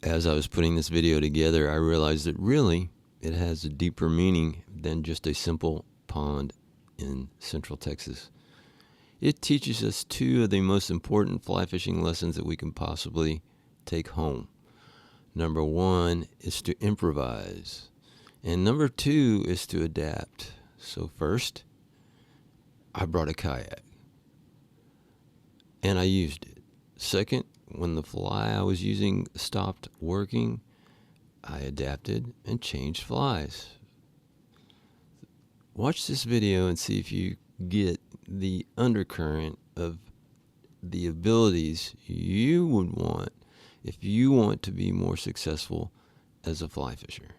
As I was putting this video together, I realized that really it has a deeper meaning than just a simple pond in Central Texas. It teaches us two of the most important fly fishing lessons that we can possibly take home. Number one is to improvise, and number two is to adapt. So first, I brought a kayak, and I used it. Second, when the fly I was using stopped working, I adapted and changed flies. Watch this video and see if you get the undercurrent of the abilities you would want if you want to be more successful as a fly fisher.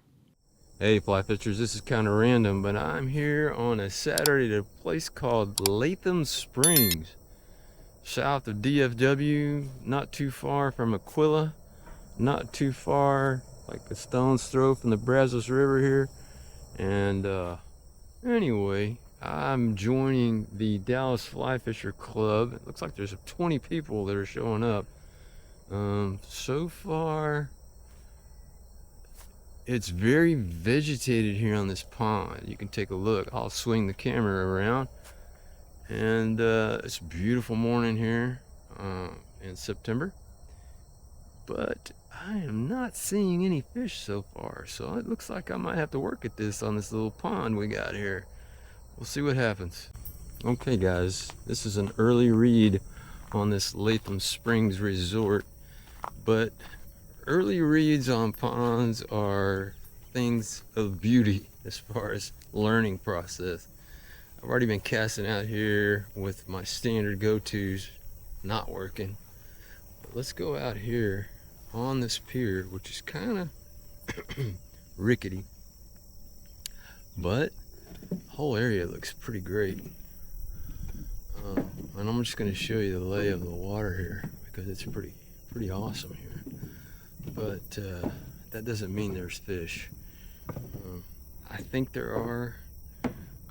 Hey fly fishers, this is kind of random, but I'm here on a Saturday at a place called Latham Springs, south of DFW, not too far from Aquila, not too far, like a stone's throw from the Brazos River here. And anyway, I'm joining the Dallas Fly Fisher Club. It looks like there's 20 people that are showing up. So far, it's very vegetated here on this pond. You can take a look. I'll swing the camera around. And it's a beautiful morning here in September. But I am not seeing any fish so far. So it looks like I might have to work at this on this little pond we got here. We'll see what happens. Okay guys, this is an early read on this Latham Springs resort, but early reads on ponds are things of beauty as far as learning process. I've already been casting out here with my standard go-tos not working. But let's go out here on this pier, which is kind of rickety, but the whole area looks pretty great. And I'm just going to show you the lay of the water here because it's pretty awesome here. But that doesn't mean there's fish. I think there are.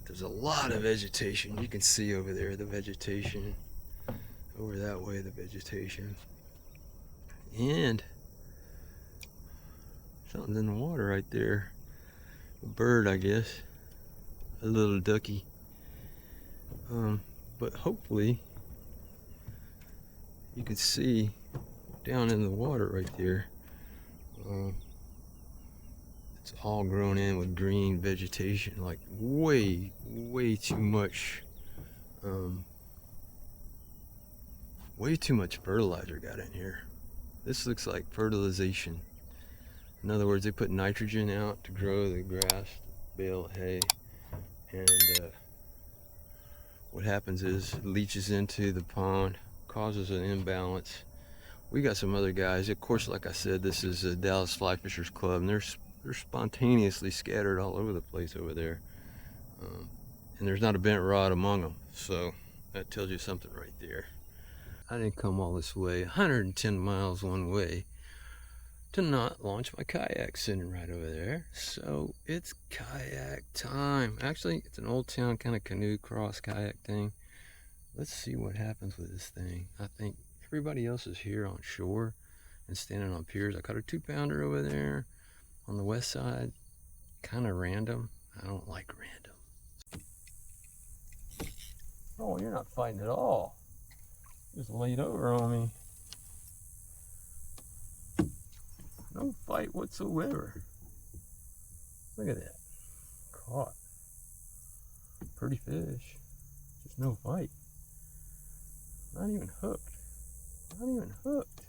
There's a lot of vegetation. You can see over there the vegetation. Over that way the vegetation. And something's in the water right there. A bird, I guess. A little ducky. But hopefully you can see down in the water right there. It's all grown in with green vegetation, like way too much fertilizer got in here. This looks like fertilization. In other words, they put nitrogen out to grow the grass, bale, hay, and what happens is it leaches into the pond, causes an imbalance. We got some other guys, of course, like I said, this is a Dallas Fly Fishers Club, and they're spontaneously scattered all over the place over there. And there's not a bent rod among them, so that tells you something right there. I didn't come all this way, 110 miles one way, to not launch my kayak sitting right over there. So it's kayak time. Actually, it's an old town kind of canoe cross kayak thing. Let's see what happens with this thing. I think everybody else is here on shore and standing on piers. I caught a 2-pounder over there on the west side. Kind of random. I don't like random. Oh, you're not fighting at all. Just laid over on me. No fight whatsoever. Look at that. Caught. Pretty fish. Just no fight. Not even hooked. Not even hooked.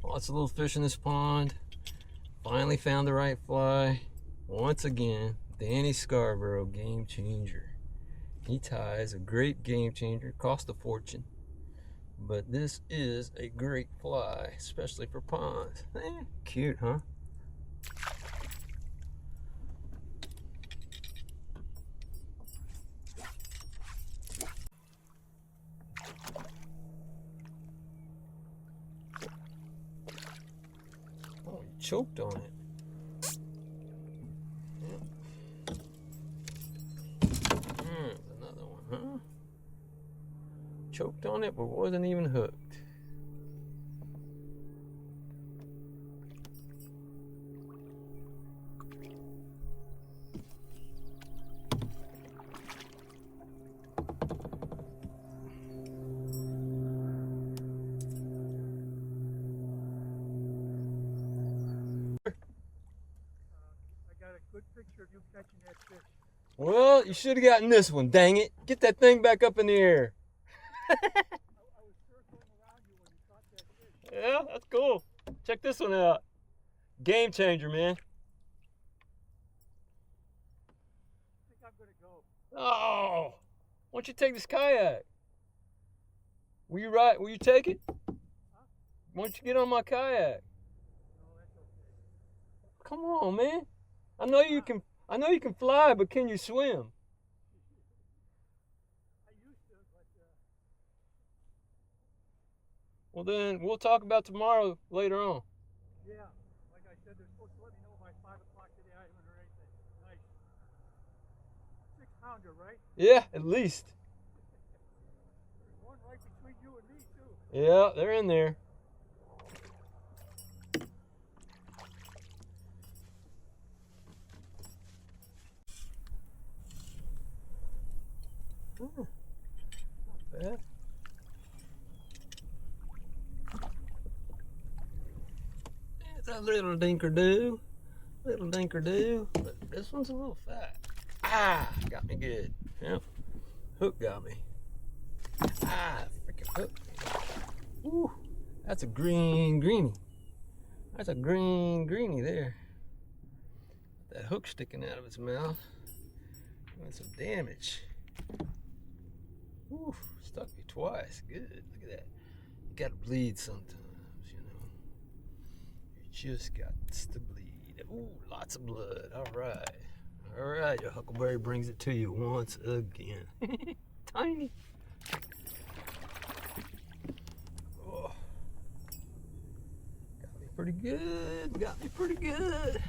Lots of little fish in this pond. Finally found the right fly. Once again, Danny Scarborough, game changer. He ties a great game changer, cost a fortune. But this is a great fly, especially for ponds. Cute, huh? Oh, he choked on it. Another one, huh? Choked on it, but wasn't even hooked. Good picture of you catching that fish. Well, you should have gotten this one, dang it. Get that thing back up in the air. I was circling around you when you caught that fish. Yeah, that's cool. Check this one out. Game changer, man. I think I'm going to go. Oh, why don't you take this kayak? Will you ride? Will you take it? Huh? Why don't you get on my kayak? No, that's okay. Come on, man. I know you can fly, but can you swim? I used to, but Well, then we'll talk about tomorrow later on. yeah, like I said, they're supposed to let me know by 5 o'clock today. I haven't heard anything. Nice. 6-pounder, right? Yeah, at least. There's one right between you and me, too. Yeah, they're in there. Not bad. It's a little DINKERDO. Little DINKERDO. But this one's a little fat. Ah, got me good. Yep. Hook got me. Ah, freaking hook. Ooh, that's a greenie. That's a greenie there. That hook sticking out of its mouth. Doing some damage. Ooh, stuck me twice. Good. Look at that. You gotta bleed sometimes, you know. You just got to bleed. Ooh, lots of blood. All right. All right. Your huckleberry brings it to you once again. Tiny. Oh. Got me pretty good. Got me pretty good.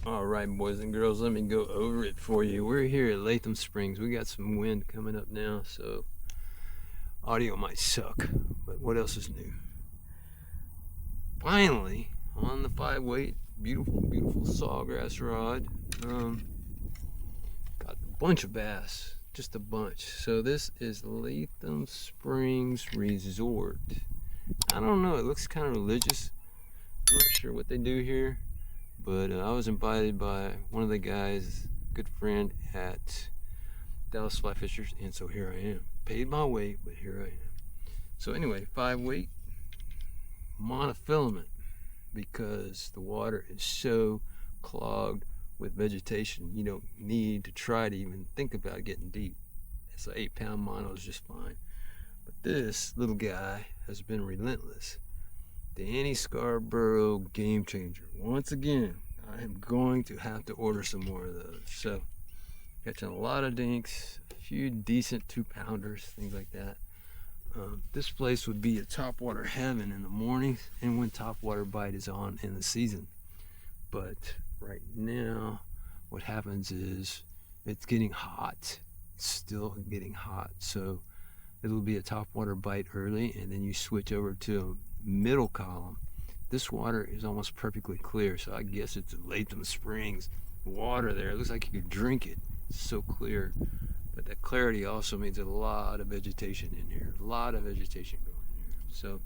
All right, boys and girls, let me go over it for you. We're here at Latham Springs. We got some wind coming up now, so audio might suck, but what else is new? Finally, on the 5-weight, beautiful sawgrass rod, got a bunch of bass, just a bunch. So this is Latham Springs Resort. I don't know, it looks kind of religious. I'm not sure what they do here. But I was invited by one of the guys, good friend at Dallas Fly Fishers, and so here I am. Paid my weight, but here I am. So anyway, 5-weight monofilament, because the water is so clogged with vegetation, you don't need to try to even think about getting deep. So 8-pound mono is just fine. But this little guy has been relentless. Danny Scarborough, game changer. Once again, I am going to have to order some more of those. So, catching a lot of dinks, a few decent 2-pounders, things like that. This place would be a topwater heaven in the mornings and when topwater bite is on in the season. But right now, what happens is it's getting hot. It's still getting hot. So, it'll be a topwater bite early, and then you switch over to middle column. This water is almost perfectly clear, so I guess it's Latham Springs water there. It looks like you could drink it. It's so clear. But that clarity also means a lot of vegetation in here. A lot of vegetation going in here. So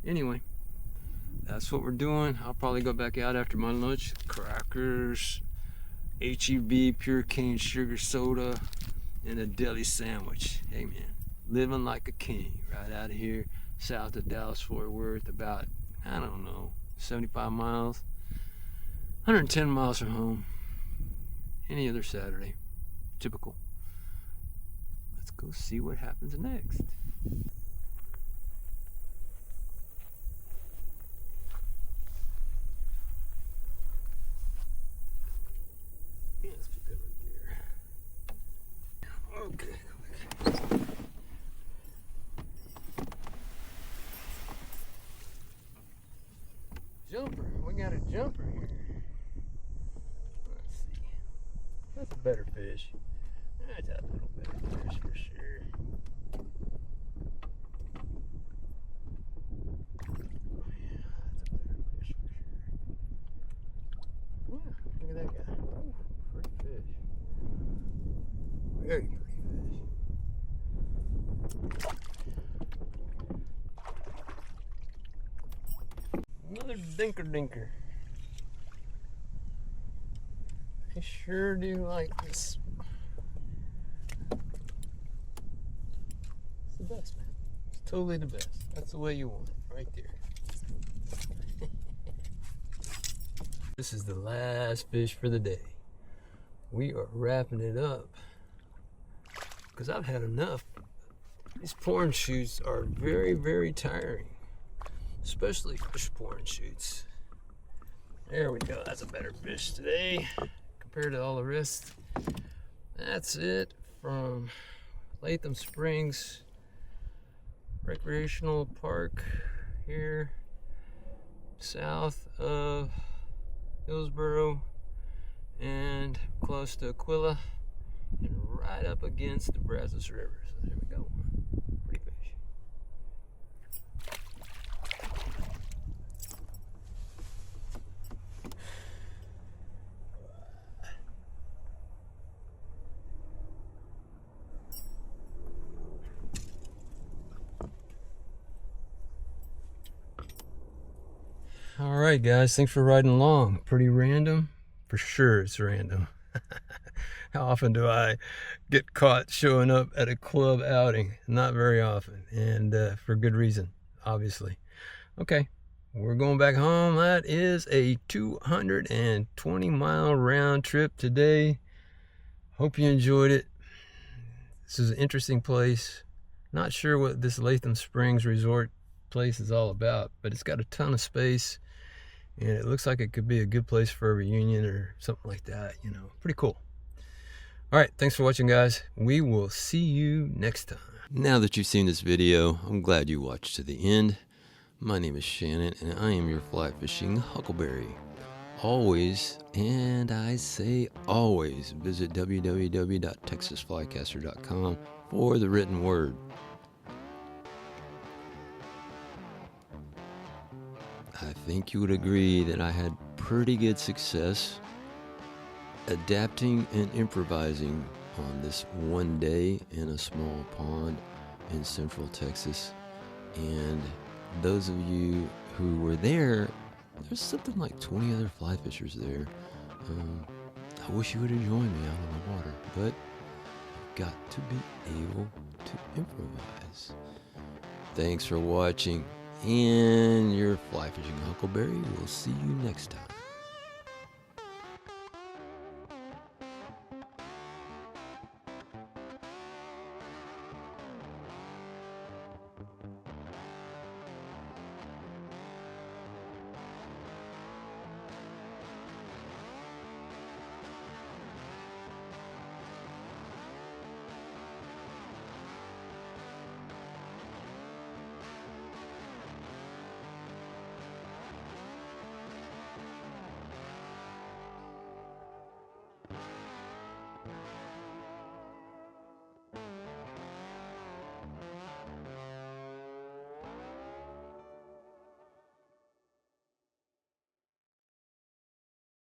anyway, that's what we're doing. I'll probably go back out after my lunch. Crackers, HEB, pure cane sugar soda, and a deli sandwich. Hey man, living like a king right out of here south of Dallas Fort Worth, about I don't know, 75 miles, 110 miles from home. Any other Saturday. Typical. Let's go see what happens next. Yeah, let's put that right there. Okay. Jumper. We got a jumper here. Let's see. That's a better fish. That's a little better fish for sure. Oh yeah, that's a better fish for sure. Yeah, look at that guy. Oh, pretty fish. Very pretty fish. Another dinker. I sure do like this. It's the best, man. It's totally the best. That's the way you want it, right there. This is the last fish for the day. We are wrapping it up because I've had enough. These porn shoots are very, very tiring, especially fish porn shoots. There we go. That's a better fish today compared to all the rest. That's it from Latham Springs Recreational Park here south of Hillsboro and close to Aquila and right up against the Brazos River. So there we go. Pretty fish. All right, guys, thanks for riding along. Pretty random, for sure it's random. How often do I get caught showing up at a club outing? Not very often, and for good reason, obviously. Okay, we're going back home. That is a 220-mile round trip today. Hope you enjoyed it. This is an interesting place. Not sure what this Latham Springs resort place is all about, but it's got a ton of space and it looks like it could be a good place for a reunion or something like that, you know. Pretty cool. All right, thanks for watching, guys. We will see you next time. Now that you've seen this video, I'm glad you watched to the end. My name is Shannon and I am your fly fishing huckleberry. Always, and I say always, visit www.texasflycaster.com for the written word. I think you would agree that I had pretty good success adapting and improvising on this one day in a small pond in central Texas. And those of you who were there, there's something like 20 other fly fishers there. I wish you would have joined me out on the water, but you've got to be able to improvise. Thanks for watching, and your fly fishing huckleberry will see you next time.